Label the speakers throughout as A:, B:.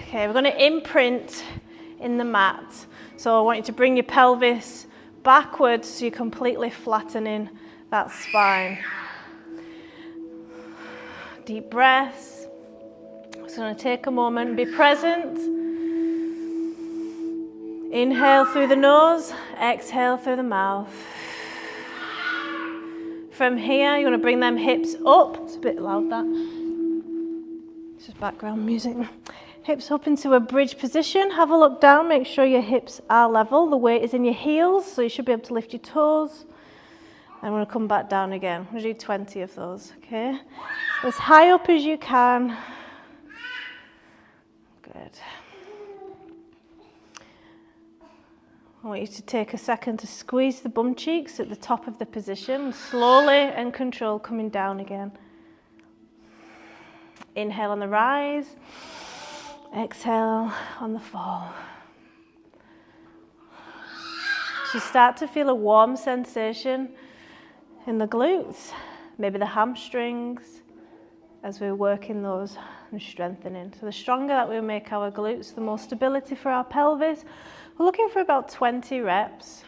A: Okay, we're going to imprint in the mat. So I want you to bring your pelvis backwards so you're completely flattening that spine. Deep breaths. Just going to take a moment and be present. Inhale through the nose, exhale through the mouth. From here, you're going to bring them hips up. It's a bit loud, that. It's just background music. Hips up into a bridge position. Have a look down. Make sure your hips are level. The weight is in your heels, so you should be able to lift your toes. I'm going to come back down again. I'm going to do 20 of those, okay? So as high up as you can. Good. I want you to take a second to squeeze the bum cheeks at the top of the position, slowly and control coming down again. Inhale on the rise, exhale on the fall. So you start to feel a warm sensation in the glutes, maybe the hamstrings, as we're working those and strengthening. So the stronger that we make our glutes, the more stability for our pelvis. We're looking for about 20 reps.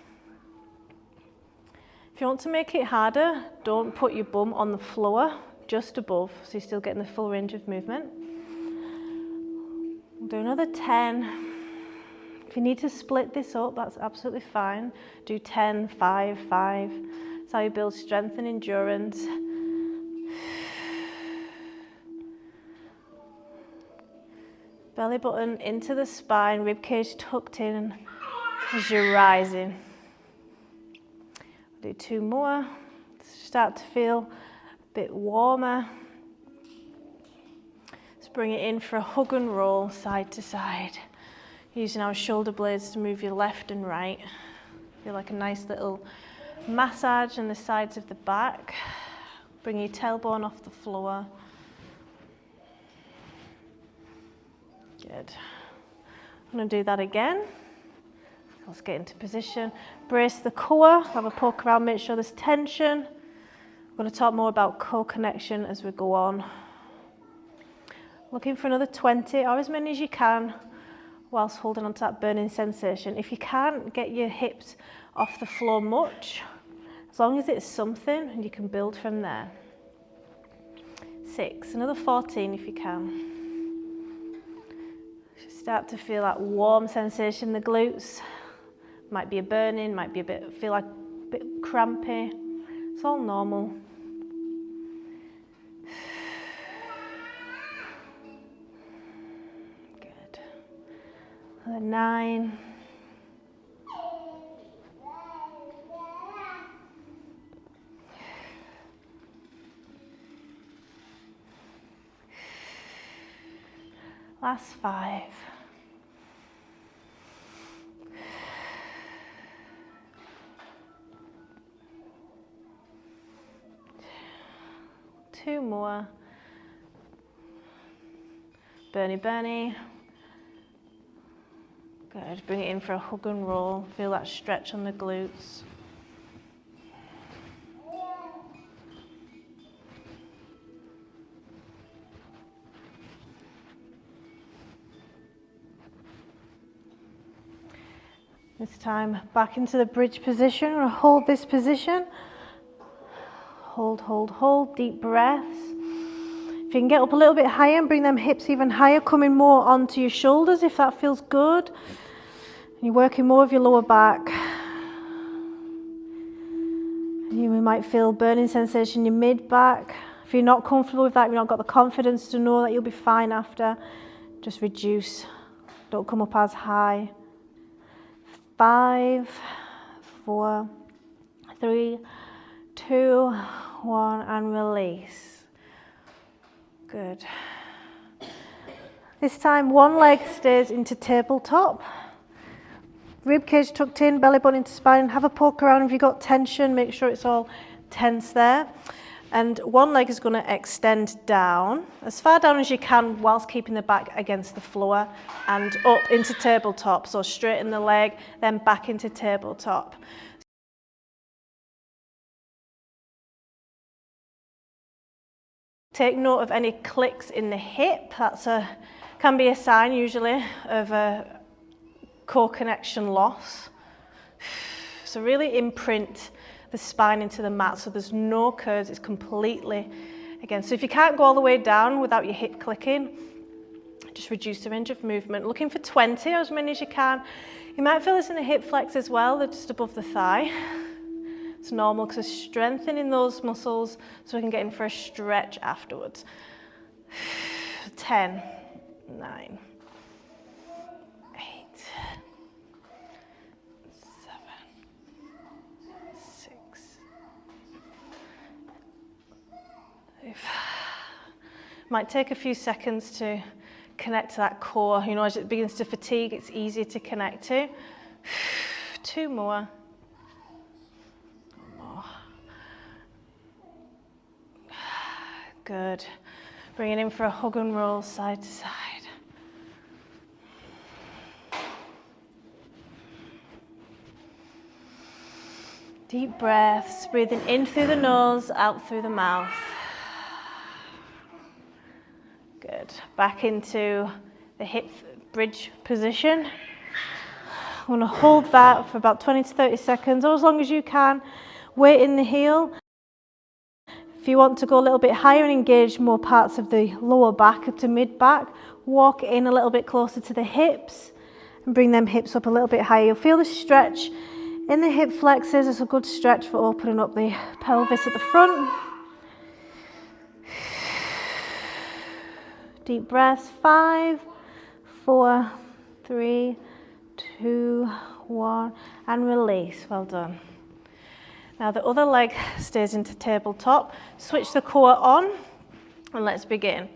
A: If you want to make it harder, don't put your bum on the floor, just above, so you're still getting the full range of movement. We'll do another 10. If you need to split this up, that's absolutely fine. Do 10, 5, 5. That's how you build strength and endurance. Belly button into the spine, rib cage tucked in as you're rising. Do 2 more. Start to feel a bit warmer. Let's bring it in for a hug and roll side to side. Using our shoulder blades to move your left and right. Feel like a nice little massage on the sides of the back. Bring your tailbone off the floor. Good. I'm going to do that again. Let's get into position. Brace the core. Have a poke around, make sure there's tension. I'm going to talk more about core connection as we go on. Looking for another 20 or as many as you can whilst holding on to that burning sensation. If you can't get your hips off the floor much, as long as it's something, and you can build from there. 6, another 14 if you can. Start to feel that warm sensation in the glutes. Might be a burning, might be feel like a bit crampy. It's all normal. Good. Another 9. Last 5. Two more. Burny, burny. Good. Bring it in for a hug and roll. Feel that stretch on the glutes. This time back into the bridge position. We're going to hold this position. Hold, hold, hold. Deep breaths. If you can get up a little bit higher and bring them hips even higher, coming more onto your shoulders if that feels good. And you're working more of your lower back. And you might feel burning sensation in your mid-back. If you're not comfortable with that, you've not got the confidence to know that you'll be fine after, just reduce. Don't come up as high. 5, 4, 3, 2, 1, and release. Good. This time, one leg stays into tabletop. Rib cage tucked in, belly button into spine. Have a poke around if you've got tension. Make sure it's all tense there. And one leg is going to extend down, as far down as you can, whilst keeping the back against the floor, and up into tabletop. So straighten the leg, then back into tabletop. Take note of any clicks in the hip. That's a can be a sign usually of a core connection loss. So really imprint the spine into the mat so there's no curves, it's completely again. So if you can't go all the way down without your hip clicking, just reduce the range of movement. Looking for 20 or as many as you can. You might feel this in the hip flex as well, they're just above the thigh. It's normal because we're strengthening those muscles so we can get in for a stretch afterwards. 10, 9, 8, 7, 6, 5. Might take a few seconds to connect to that core. You know, as it begins to fatigue, it's easier to connect to. 2 more. Good. Bring it in for a hug and roll side to side. Deep breaths, breathing in through the nose, out through the mouth. Good. Back into the hip bridge position. I'm going to hold that for about 20 to 30 seconds, or as long as you can. Weight in the heel. If you want to go a little bit higher and engage more parts of the lower back to mid back, walk in a little bit closer to the hips and bring them hips up a little bit higher. You'll feel the stretch in the hip flexors. It's a good stretch for opening up the pelvis at the front. Deep breaths. 5, 4, 3, 2, 1, and release. Well done. Now the other leg stays into tabletop. Switch the core on and let's begin.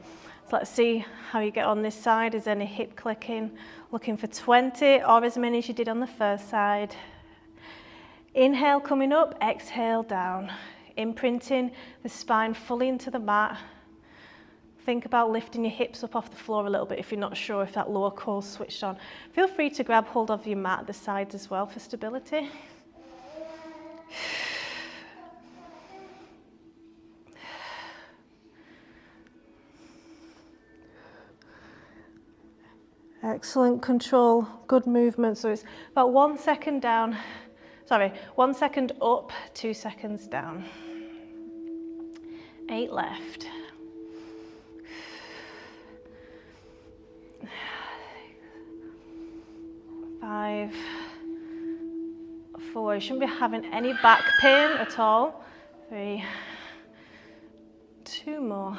A: So let's see how you get on this side. Is there any hip clicking? Looking for 20 or as many as you did on the first side. Inhale coming up, exhale down. Imprinting the spine fully into the mat. Think about lifting your hips up off the floor a little bit if you're not sure if that lower core's switched on. Feel free to grab hold of your mat at the sides as well for stability. Excellent control, good movement. So it's about 1 second down, 1 second up, 2 seconds down. 8 left. 5, 4, you shouldn't be having any back pain at all. 3, 2 more.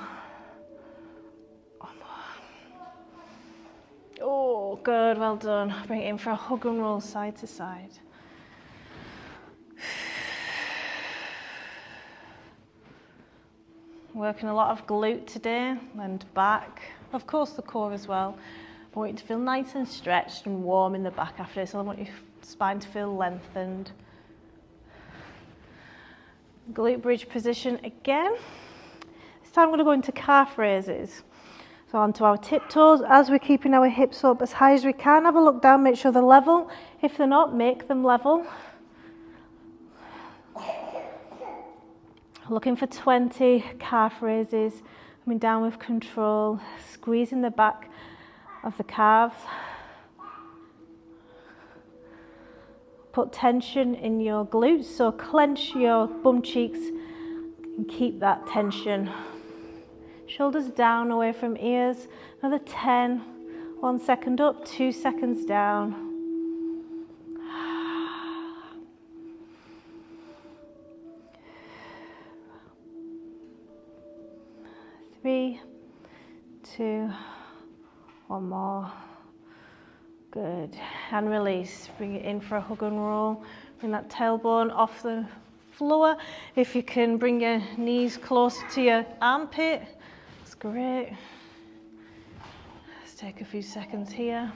A: Oh, good, well done. Bring it in for a hug and roll side to side. Working a lot of glute today and back. Of course the core as well. I want you to feel nice and stretched and warm in the back after this. I want your spine to feel lengthened. Glute bridge position again. This time I'm going to go into calf raises. So onto our tiptoes as we're keeping our hips up as high as we can. Have a look down, make sure they're level. If they're not, make them level. Looking for 20 calf raises. Coming down with control, squeezing the back of the calves. Put tension in your glutes, so clench your bum cheeks and keep that tension. Shoulders down away from ears. Another 10. 1 second up, 2 seconds down. 3, 2, 1 more. Good. And release. Bring it in for a hug and roll. Bring that tailbone off the floor. If you can bring your knees closer to your armpit. Great. Let's take a few seconds here.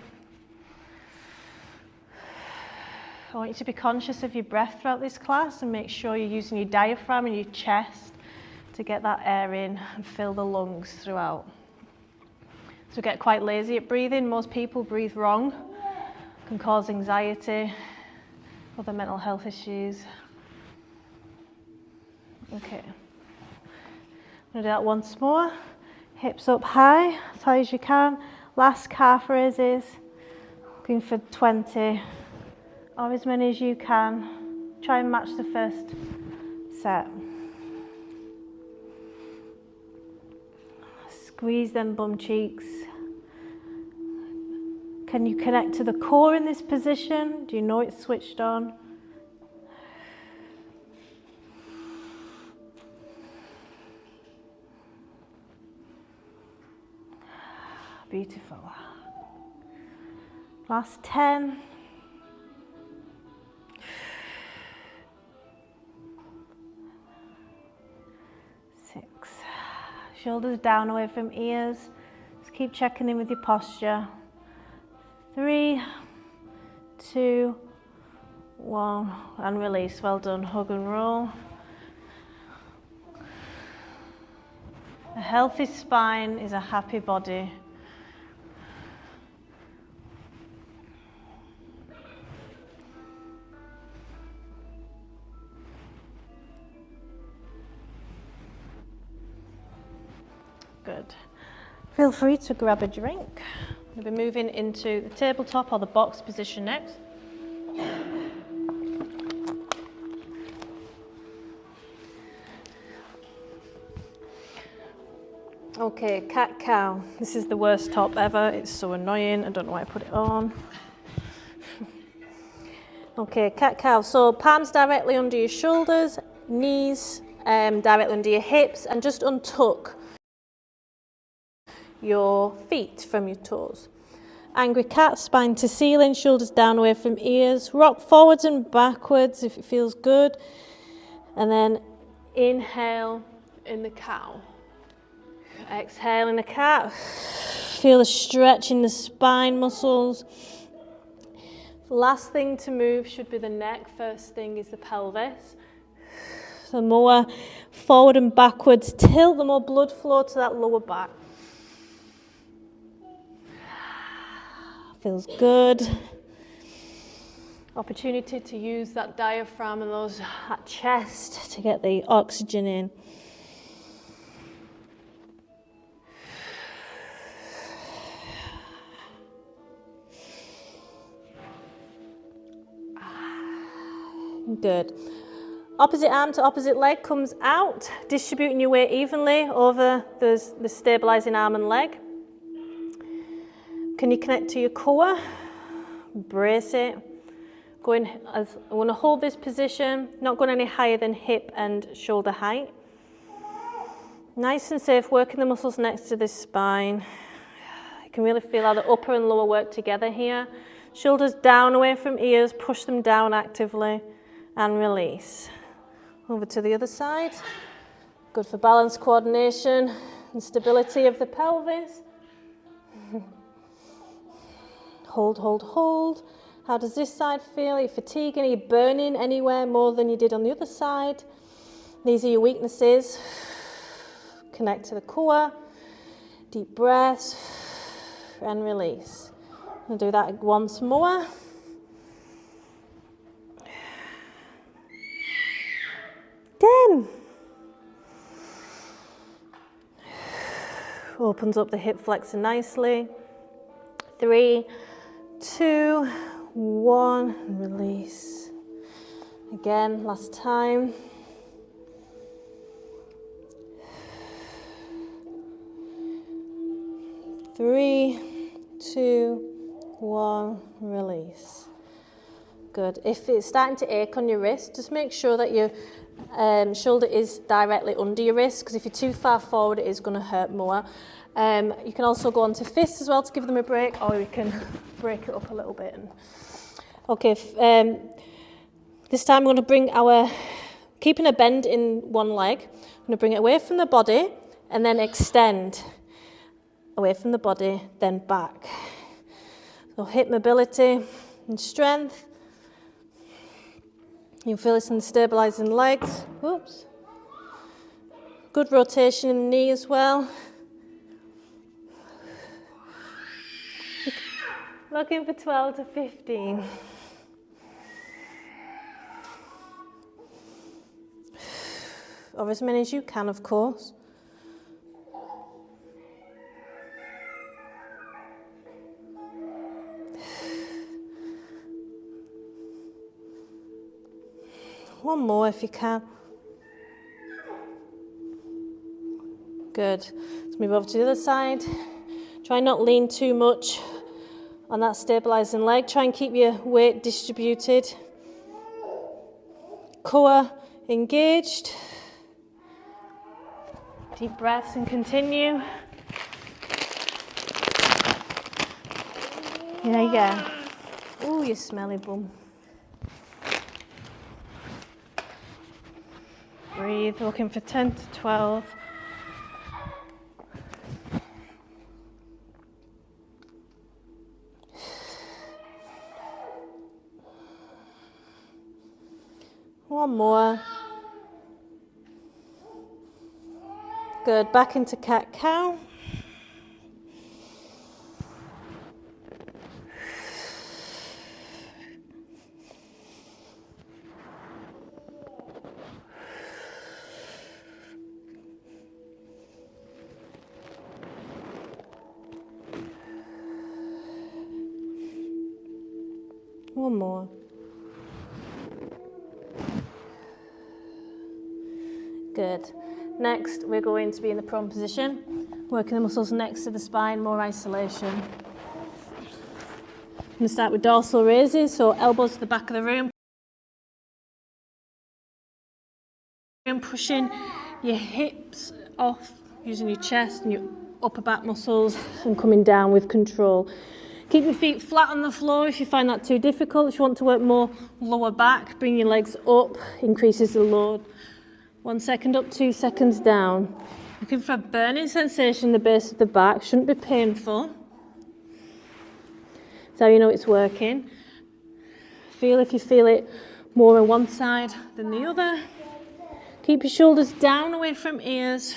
A: I want you to be conscious of your breath throughout this class and make sure you're using your diaphragm and your chest to get that air in and fill the lungs throughout. So get quite lazy at breathing. Most people breathe wrong. Can cause anxiety, other mental health issues. Okay. I'm going to do that once more. Hips up high, as high as you can. Last calf raises, looking for 20 or as many as you can. Try and match the first set. Squeeze them bum cheeks. Can you connect to the core in this position? Do you know it's switched on? Beautiful. Last 10. 6. Shoulders down away from ears. Just keep checking in with your posture. 3, 2, 1, and release. Well done. Hug and roll. A healthy spine is a happy body. Good. Feel free to grab a drink. We'll be moving into the tabletop or the box position next. Okay, cat-cow. This is the worst top ever. It's so annoying. I don't know why I put it on. Okay, cat-cow. So palms directly under your shoulders, knees directly under your hips, and just untuck your feet from your toes. Angry cat, spine to ceiling, shoulders down away from ears. Rock forwards and backwards if it feels good. And then inhale in the cow. Exhale in the cat. Feel the stretch in the spine muscles. Last thing to move should be the neck. First thing is the pelvis. So more forward and backwards. Tilt the more blood flow to that lower back. Feels good. Opportunity to use that diaphragm and that chest to get the oxygen in. Good. Opposite arm to opposite leg comes out, distributing your weight evenly over the stabilizing arm and leg. Can you connect to your core? Brace it. I want to hold this position, not going any higher than hip and shoulder height. Nice and safe, working the muscles next to this spine. You can really feel how the upper and lower work together here. Shoulders down away from ears, push them down actively and release. Over to the other side. Good for balance, coordination and stability of the pelvis. Hold, hold, hold. How does this side feel? Are you fatiguing? Are you burning anywhere more than you did on the other side? These are your weaknesses. Connect to the core. Deep breaths and release. I'll do that once more. Then opens up the hip flexor nicely. 3, 2, 1, and release. Again, last time. 3, 2, 1, release. Good. If it's starting to ache on your wrist, just make sure that your shoulder is directly under your wrist, because if you're too far forward, it is going to hurt more. You can also go on to fists as well to give them a break, or you can break it up a little bit. Okay, this time we're going to bring keeping a bend in one leg, I'm going to bring it away from the body and then extend away from the body, then back. So hip mobility and strength. You can feel this in the stabilizing legs. Oops. Good rotation in the knee as well. Looking for 12 to 15. Or as many as you can, of course. One more if you can. Good. Let's move over to the other side. Try not lean too much on that stabilising leg. Try and keep your weight distributed. Core engaged. Deep breaths and continue. Yeah. Ooh, you smelly bum. Breathe, looking for 10 to 12. One more. Good, back into cat-cow. One more. Good. Next, we're going to be in the prone position, working the muscles next to the spine, more isolation. I'm going to start with dorsal raises, so elbows to the back of the room. And pushing your hips off, using your chest and your upper back muscles, and coming down with control. Keep your feet flat on the floor if you find that too difficult. If you want to work more lower back, bring your legs up, increases the load. 1 second up, 2 seconds down. Looking for a burning sensation in the base of the back. Shouldn't be painful. That's how you know it's working. Feel if you feel it more on one side than the other. Keep your shoulders down away from ears.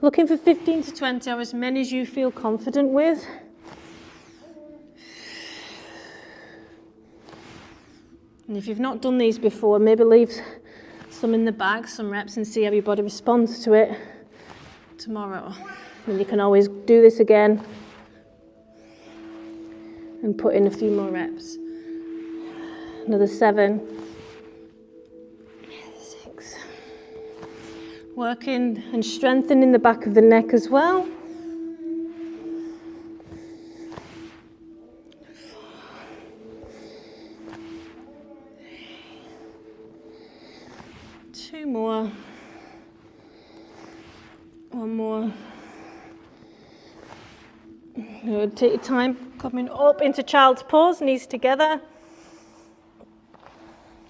A: Looking for 15 to 20 or as many as you feel confident with. And if you've not done these before, maybe leave some in the bag, some reps, and see how your body responds to it tomorrow. And you can always do this again and put in a few more reps. Another 7, 6. Working and strengthening the back of the neck as well. 2 more. 1 more. Good. Take your time coming up into child's pose, knees together.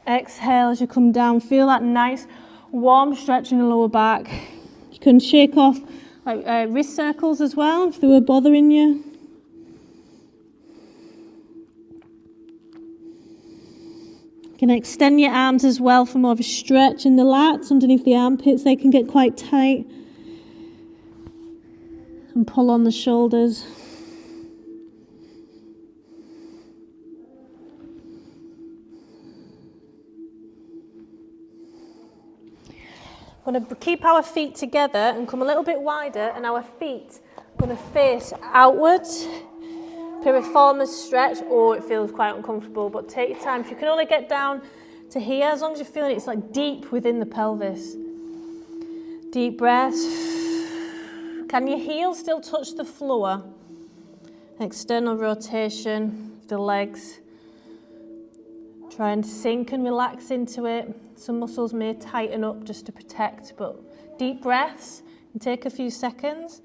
A: Exhale as you come down. Feel that nice warm stretch in the lower back. You can shake off wrist circles as well if they were bothering you. You can extend your arms as well for more of a stretch in the lats underneath the armpits. They can get quite tight. And pull on the shoulders. We're going to keep our feet together and come a little bit wider, and our feet are going to face outwards. Piriformis stretch, or it feels quite uncomfortable, but take your time. If you can only get down to here, as long as you're feeling it's like deep within the pelvis. Deep breaths. Can your heels still touch the floor? External rotation of the legs. Try and sink and relax into it. Some muscles may tighten up just to protect, but deep breaths and take a few seconds.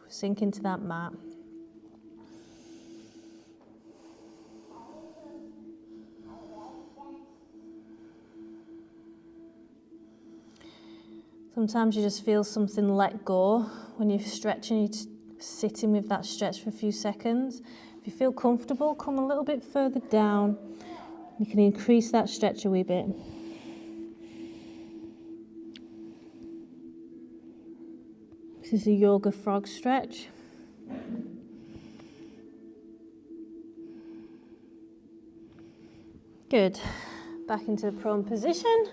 A: Sink into that mat. Sometimes you just feel something let go when you're stretching. You're just sitting with that stretch for a few seconds. If you feel comfortable, come a little bit further down. You can increase that stretch a wee bit. This is a yoga frog stretch. Good. Back into the prone position.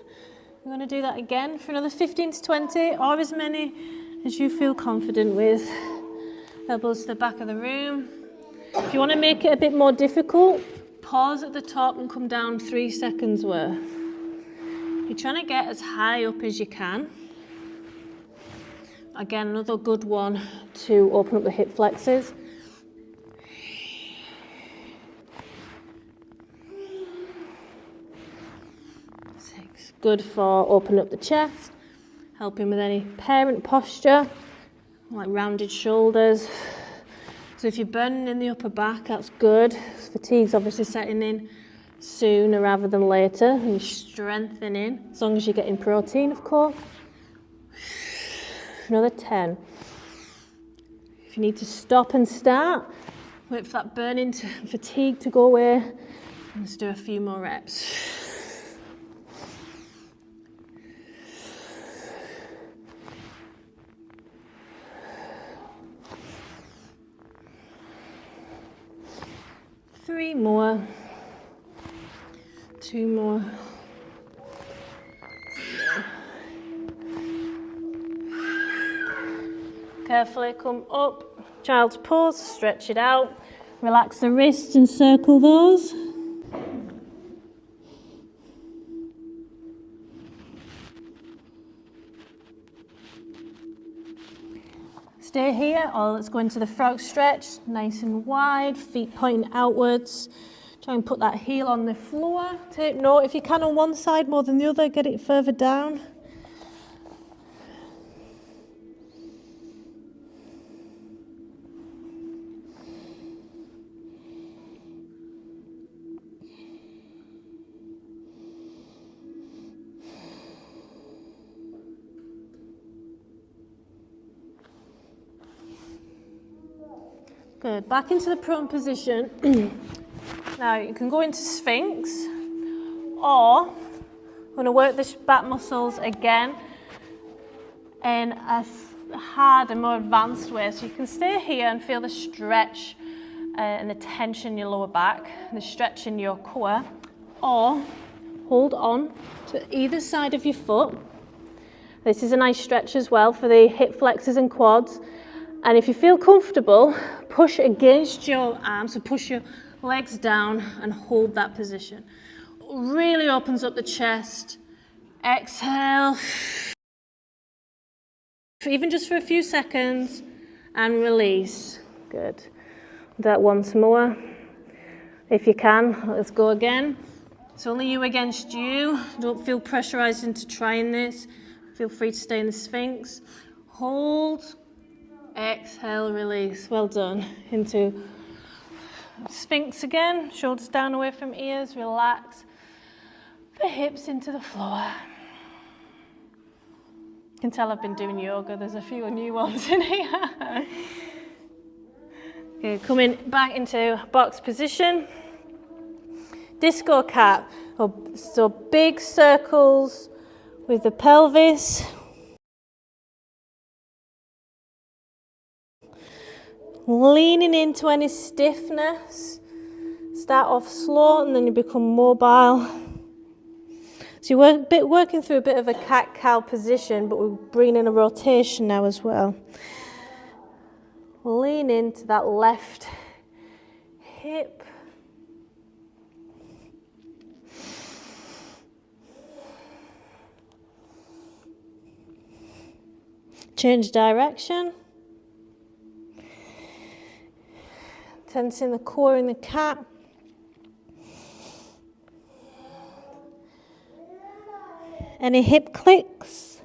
A: We're going to do that again for another 15 to 20 or as many as you feel confident with. Elbows to the back of the room. If you want to make it a bit more difficult, pause at the top and come down 3 seconds worth. You're trying to get as high up as you can. Again, another good one to open up the hip flexors. Good for opening up the chest, helping with any parent posture, like rounded shoulders. So if you're burning in the upper back, that's good. Fatigue's obviously setting in sooner rather than later, and you're strengthening, as long as you're getting protein, of course. Another 10. If you need to stop and start, wait for that burning fatigue to go away, let's do a few more reps. Three more, 2 more. Carefully come up, child's pose, stretch it out, relax the wrists and circle those. Stay here, or let's go into the frog stretch, nice and wide, feet pointing outwards. Try and put that heel on the floor. Take note, if you can on one side more than the other, get it further down. Good, back into the prone position. Now you can go into Sphinx, or I'm going to work the back muscles again in a hard and more advanced way. So you can stay here and feel the stretch and the tension in your lower back, and the stretch in your core, or hold on to either side of your foot. This is a nice stretch as well for the hip flexors and quads. And if you feel comfortable, push against your arms, so push your legs down and hold that position. Really opens up the chest. Exhale, even just for a few seconds, and release. Good. Do that once more. If you can, let's go again. It's only you against you. Don't feel pressurized into trying this. Feel free to stay in the Sphinx. Hold. Exhale, release. Well done. Into Sphinx again. Shoulders down away from ears. Relax the hips into the floor. You can tell I've been doing yoga. There's a few new ones in here. Okay, coming back into box position. Disco cat. So big circles with the pelvis. Leaning into any stiffness. Start off slow and then you become mobile. So you're working through a bit of a cat-cow position, but we're bringing in a rotation now as well. Lean into that left hip. Change direction. Tensing the core in the cat. Any hip clicks?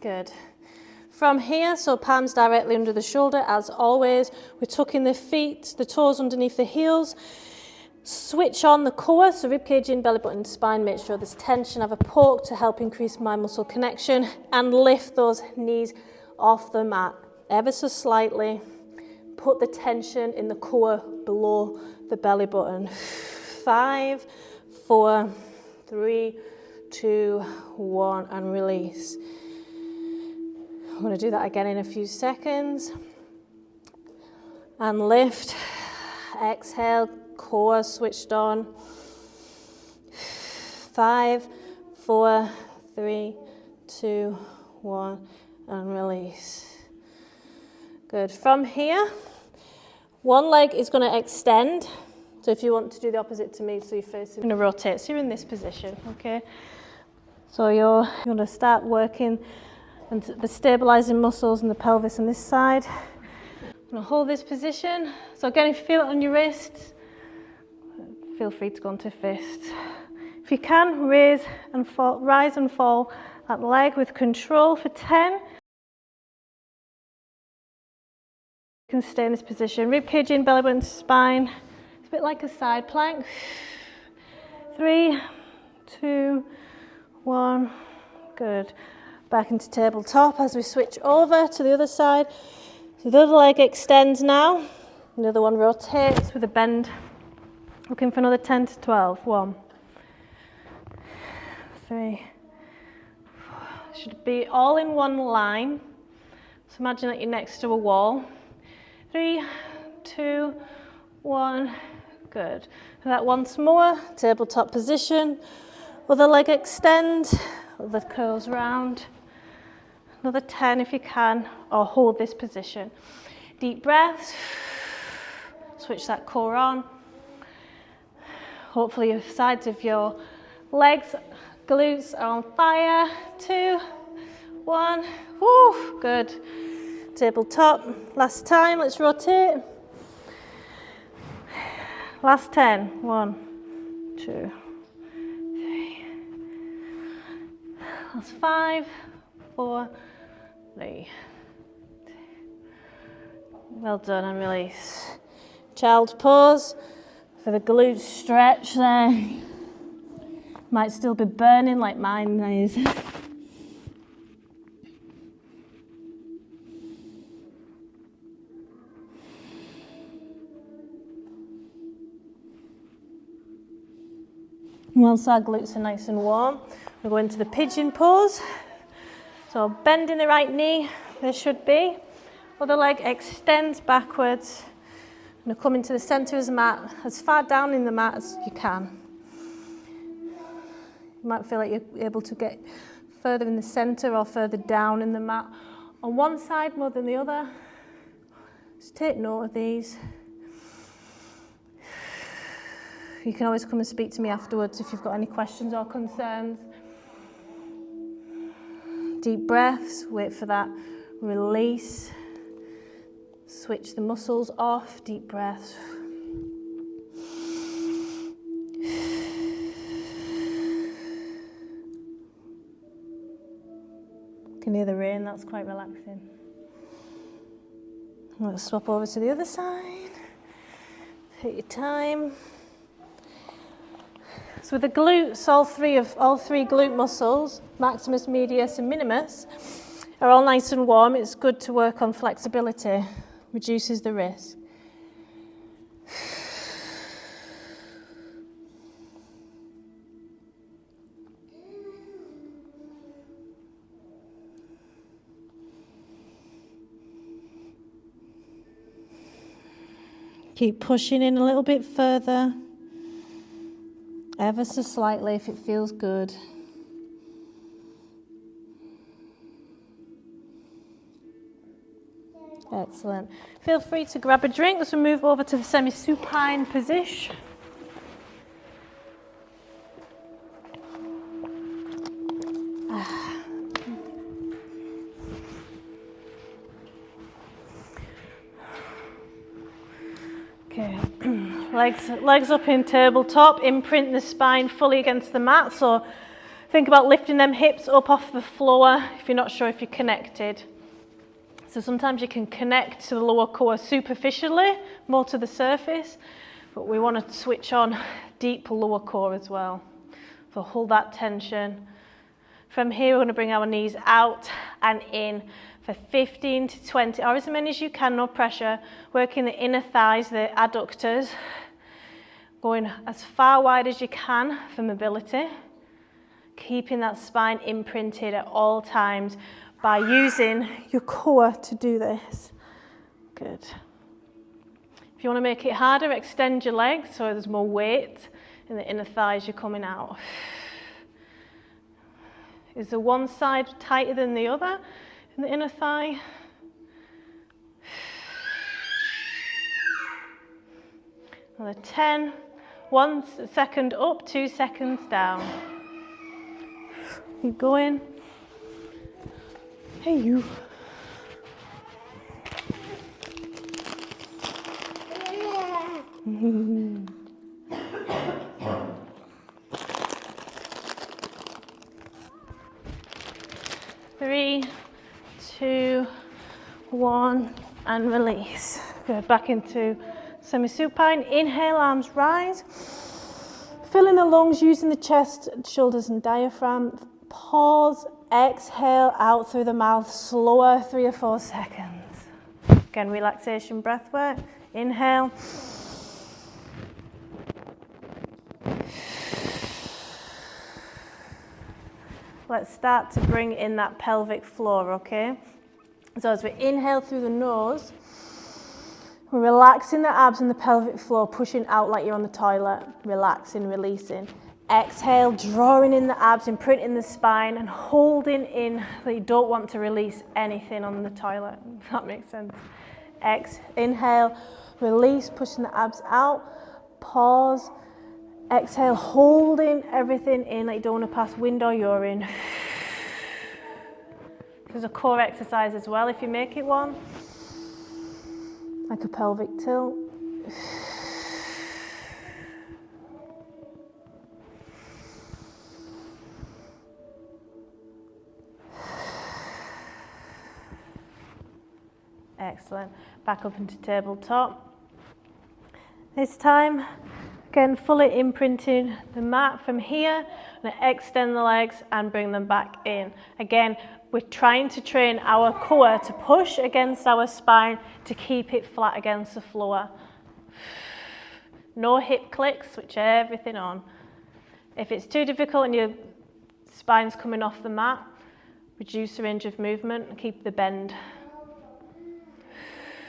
A: Good. From here, so palms directly under the shoulder, as always, we're tucking the feet, the toes underneath the heels. Switch on the core, so ribcage in, belly button, spine, make sure there's tension. Have a poke to help increase mind muscle connection, and lift those knees off the mat ever so slightly. Put the tension in the core below the belly button. 5, 4, 3, 2, 1, and release. I'm going to do that again in a few seconds. And lift, exhale, core switched on. 5, 4, 3, 2, 1, and release. Good. From here, one leg is going to extend. So if you want to do the opposite to me, so you're facing, going to rotate. So you're in this position, okay? So you're going to start working and the stabilizing muscles in the pelvis on this side. I'm going to hold this position. So again, if you feel it on your wrists, feel free to go into fists. If you can, rise and fall that leg with control for 10. You can stay in this position. Rib cage in, belly button to spine. It's a bit like a side plank. 3, 2, 1. Good. Back into tabletop as we switch over to the other side. So the other leg extends now. The other one rotates with a bend. Looking for another 10 to 12. 1, 3, 4. Should be all in one line. So imagine that you're next to a wall. 3, 2, 1. Good. And that once more. Tabletop position. Other leg extend. Other curls round. Another 10 if you can, or hold this position. Deep breaths. Switch that core on. Hopefully the sides of your legs, glutes are on fire. 2, 1. Woo, good. Tabletop. Last time, let's rotate. Last 10. 1, 2, 3. Last 5, 4, 3. Well done, and release. Child's pose for the glutes stretch there. Might still be burning like mine is. Once our glutes are nice and warm, we'll go into the pigeon pose. So bending the right knee, there should be. Other leg extends backwards. I'm going to come into the centre of the mat, as far down in the mat as you can. You might feel like you're able to get further in the centre or further down in the mat. On one side more than the other. Just take note of these. You can always come and speak to me afterwards if you've got any questions or concerns. Deep breaths, wait for that release. Switch the muscles off, deep breaths. You can hear the rain, that's quite relaxing. Let's swap over to the other side. Take your time. So with the glutes, all three glute muscles, maximus, medius and minimus, are all nice and warm. It's good to work on flexibility, reduces the risk. Keep pushing in a little bit further. Ever so slightly if it feels good. Excellent. Feel free to grab a drink as we move over to the semi-supine position. Okay. Legs up in tabletop, imprint the spine fully against the mat. So think about lifting them hips up off the floor if you're not sure if you're connected. So sometimes you can connect to the lower core superficially, more to the surface, but we want to switch on deep lower core as well. So hold that tension. From here, we're going to bring our knees out and in for 15 to 20, or as many as you can, no pressure. Working the inner thighs, the adductors. Going as far wide as you can for mobility. Keeping that spine imprinted at all times by using your core to do this. Good. If you want to make it harder, extend your legs so there's more weight in the inner thighs you're coming out. Is the one side tighter than the other in the inner thigh? Another 10. 1 second up, 2 seconds down. Keep going. Hey, you. Three, 2, 1, and release. Good, back into semi-supine. Inhale, arms rise. Filling the lungs using the chest, shoulders and diaphragm. Pause, exhale out through the mouth, slower, 3 or 4 seconds. Again, relaxation breath work. Inhale. Let's start to bring in that pelvic floor, okay? So as we inhale through the nose, we're relaxing the abs and the pelvic floor, pushing out like you're on the toilet, relaxing, releasing. Exhale, drawing in the abs, imprinting the spine, and holding in that you don't want to release anything on the toilet, if that makes sense. Inhale, release, pushing the abs out, pause. Exhale, holding everything in like you don't want to pass wind or urine. There's a core exercise as well if you make it one. Like a pelvic tilt. Excellent. Back up into tabletop. This time, again, fully imprinting the mat from here. I'm going to extend the legs and bring them back in. Again, we're trying to train our core to push against our spine to keep it flat against the floor. No hip clicks, switch everything on. If it's too difficult and your spine's coming off the mat, reduce the range of movement and keep the bend.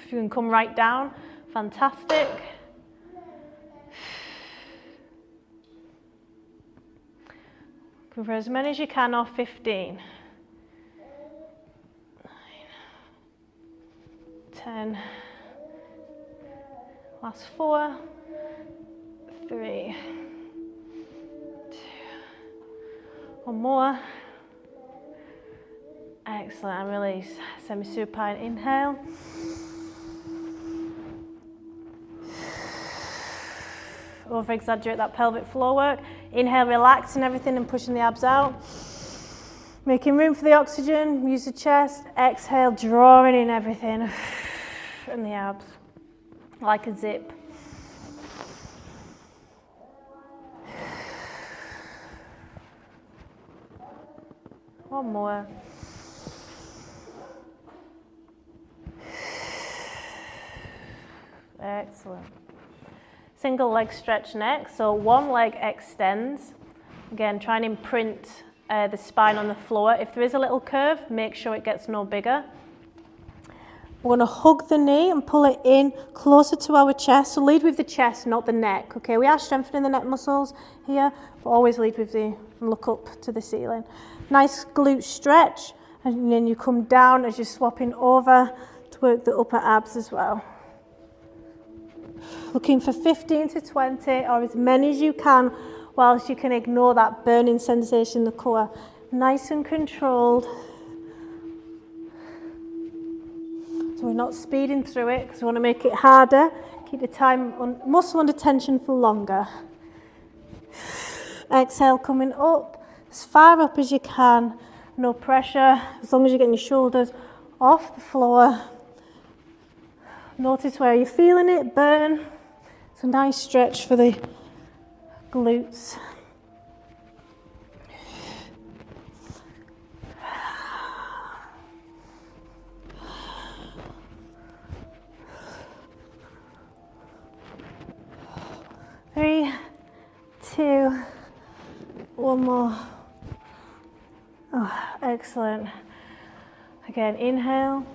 A: If you can come right down, fantastic. Go for as many as you can, or 15. 10, last 4, 3, 2, one more. Excellent, and release. Semi-supine, inhale. Over-exaggerate that pelvic floor work. Inhale, relaxing everything and pushing the abs out. Making room for the oxygen, use the chest. Exhale, drawing in everything. And the abs, like a zip. One more. Excellent. Single leg stretch next. So one leg extends. Again, try and imprint the spine on the floor. If there is a little curve, make sure it gets no bigger. We're going to hug the knee and pull it in closer to our chest. So lead with the chest, not the neck. Okay, we are strengthening the neck muscles here, but always lead with the, and look up to the ceiling. Nice glute stretch, and then you come down as you're swapping over to work the upper abs as well. Looking for 15 to 20 or as many as you can, whilst you can ignore that burning sensation in the core. Nice and controlled. So we're not speeding through it because we want to make it harder. Keep the time muscle under tension for longer. Exhale, coming up as far up as you can. No pressure, as long as you're getting your shoulders off the floor. Notice where you're feeling it burn. It's a nice stretch for the glutes. Three, 2, one more. Oh, excellent. Again, inhale.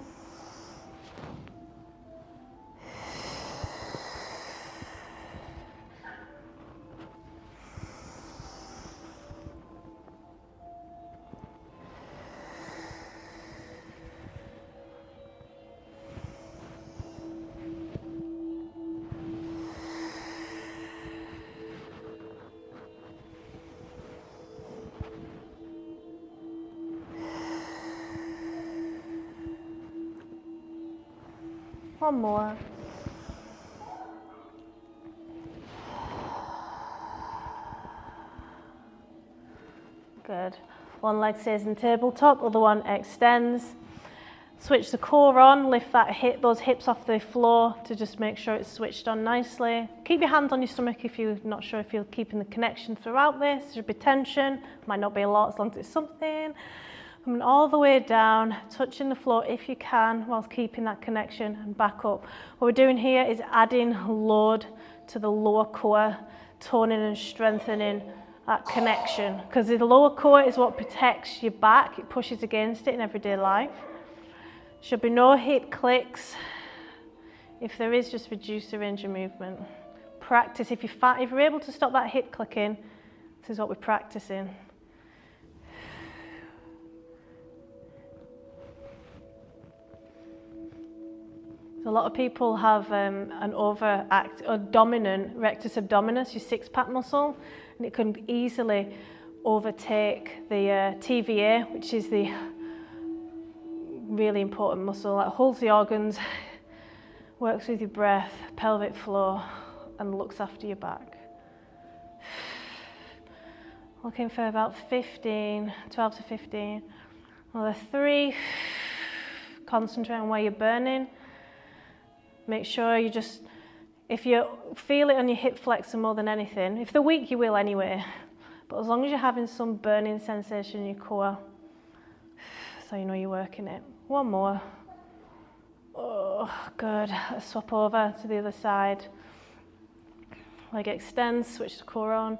A: One more. Good. One leg stays in tabletop, other one extends. Switch the core on, lift those hips off the floor to just make sure it's switched on nicely. Keep your hands on your stomach if you're not sure if you're keeping the connection throughout this. There should be tension, might not be a lot as long as it's something. Coming all the way down, touching the floor if you can whilst keeping that connection and back up. What we're doing here is adding load to the lower core, toning and strengthening that connection, because the lower core is what protects your back. It pushes against it in everyday life. Should be no hip clicks. If there is, just reduce the range of movement. Practice. If you're able to stop that hip clicking, this is what we're practicing. So a lot of people have an dominant rectus abdominis, your six-pack muscle, and it can easily overtake the TVA, which is the really important muscle that holds the organs, works with your breath, pelvic floor, and looks after your back. Looking for about 12 to 15. Another 3. Concentrate on where you're burning. Make sure if you feel it on your hip flexor more than anything, if they're weak you will anyway, but as long as you're having some burning sensation in your core, so you know you're working it. One more. Oh, good. Let's swap over to the other side. Leg extends, switch the core on.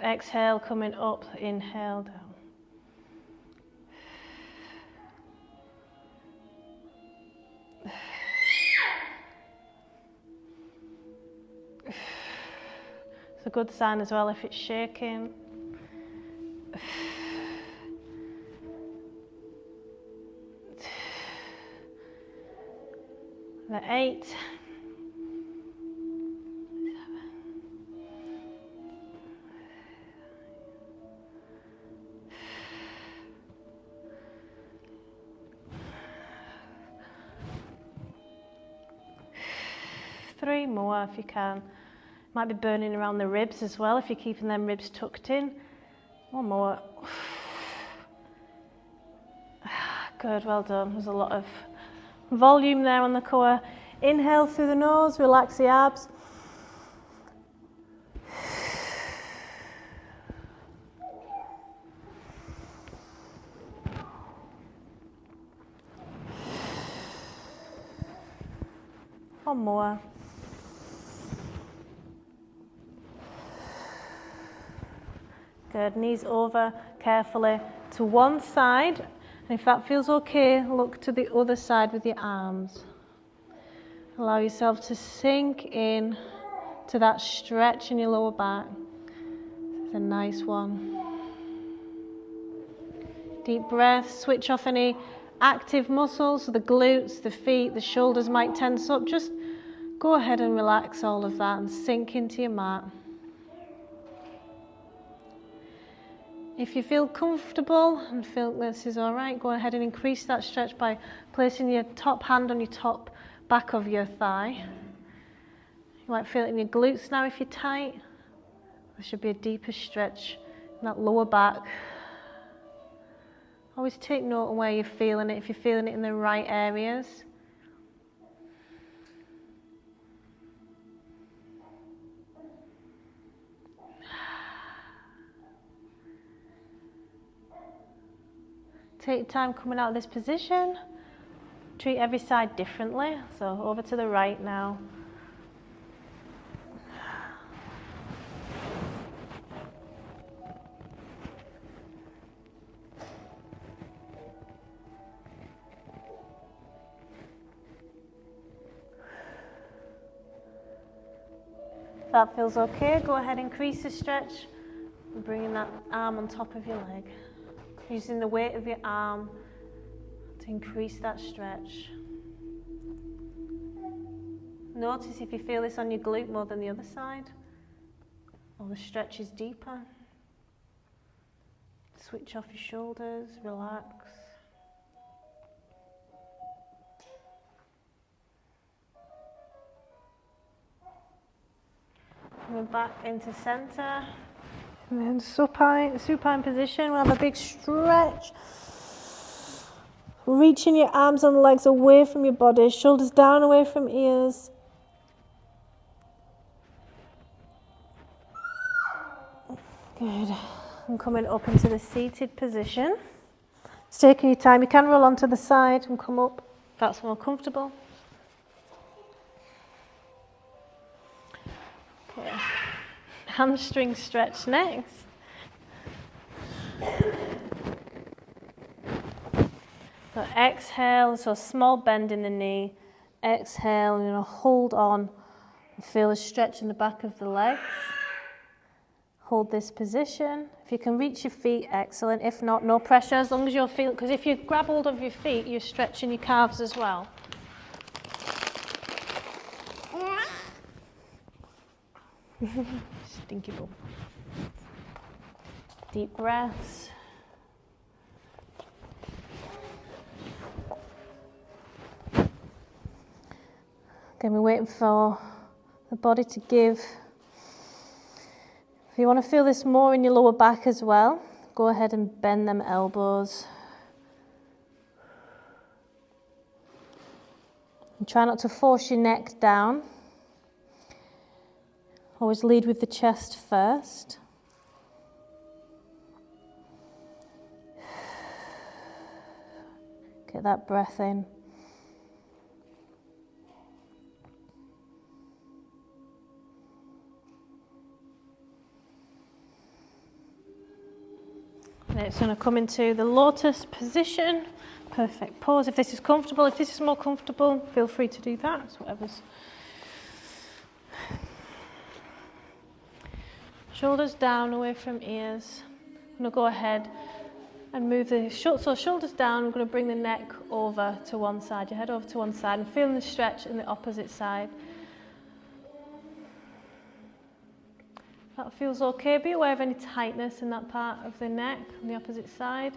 A: Exhale, coming up, inhale, down. It's a good sign as well if it's shaking. The 8. 7. 3 more if you can. Might be burning around the ribs as well if you're keeping them ribs tucked in. One more. Good, well done. There's a lot of volume there on the core. Inhale through the nose, relax the abs. One more. Good, knees over carefully to one side, and if that feels okay, look to the other side with your arms. Allow yourself to sink in to that stretch in your lower back. It's a nice one. Deep breath, switch off any active muscles, so the glutes, the feet, the shoulders might tense up. Just go ahead and relax all of that and sink into your mat. If you feel comfortable and feel this is all right, go ahead and increase that stretch by placing your top hand on your top back of your thigh. You might feel it in your glutes now if you're tight. There should be a deeper stretch in that lower back. Always take note of where you're feeling it, if you're feeling it in the right areas. Take time coming out of this position. Treat every side differently. So over to the right now. If that feels okay, go ahead and increase the stretch and bringing that arm on top of your leg. Using the weight of your arm to increase that stretch. Notice if you feel this on your glute more than the other side, or the stretch is deeper. Switch off your shoulders, relax. Coming back into center. And then supine position. We'll have a big stretch. Reaching your arms and legs away from your body, shoulders down away from ears. Good. And coming up into the seated position. It's taking your time. You can roll onto the side and come up if that's more comfortable. Okay. Hamstring stretch next. So exhale, so a small bend in the knee. Exhale, you're going to hold on and feel a stretch in the back of the legs. Hold this position. If you can reach your feet, excellent. If not, no pressure, as long as you're feeling, because if you grab hold of your feet, you're stretching your calves as well. Stinky bum. Deep breaths. Again, we're waiting for the body to give. If you want to feel this more in your lower back as well, go ahead and bend them elbows. And try not to force your neck down. Always lead with the chest first. Get that breath in. And it's going to come into the lotus position. Perfect pause. If this is comfortable, if this is more comfortable, feel free to do that. It's whatever's. Shoulders down away from ears. I'm going to go ahead and move the shoulders down. I'm going to bring the neck over to one side, your head over to one side, and feeling the stretch in the opposite side. That feels okay. Be aware of any tightness in that part of the neck on the opposite side.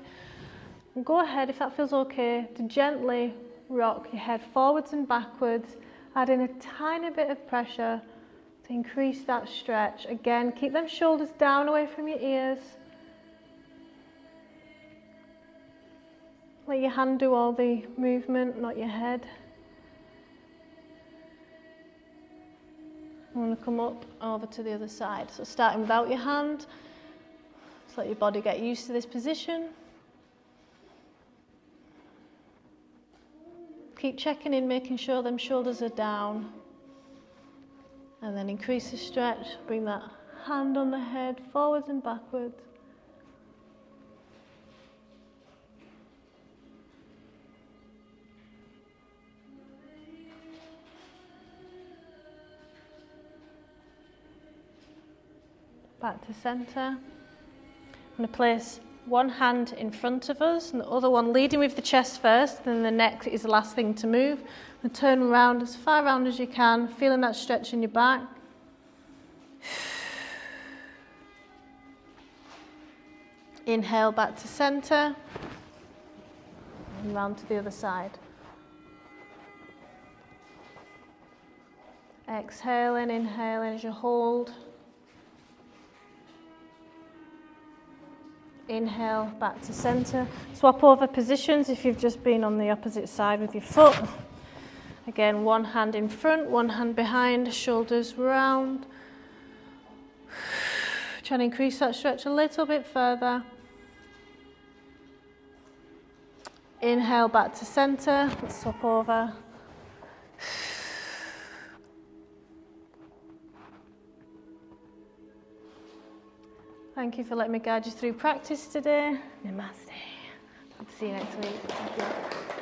A: And go ahead, if that feels okay, to gently rock your head forwards and backwards, adding a tiny bit of pressure to increase that stretch. Again, keep them shoulders down away from your ears. Let your hand do all the movement, not your head. I'm going to come up over to the other side. So starting without your hand, just let your body get used to this position. Keep checking in, making sure them shoulders are down. And then increase the stretch, bring that hand on the head, forwards and backwards. Back to center. I'm going to place one hand in front of us and the other one leading with the chest first, then the neck is the last thing to move. And turn around as far around as you can, feeling that stretch in your back. Inhale back to center and round to the other side. Exhaling, inhaling as you hold. Inhale, back to center. Swap over positions if you've just been on the opposite side with your foot. Again, one hand in front, one hand behind, shoulders round. Trying to increase that stretch a little bit further. Inhale, back to center. Let's swap over. Thank you for letting me guide you through practice today. Namaste. Hope to see you next week. Thank you.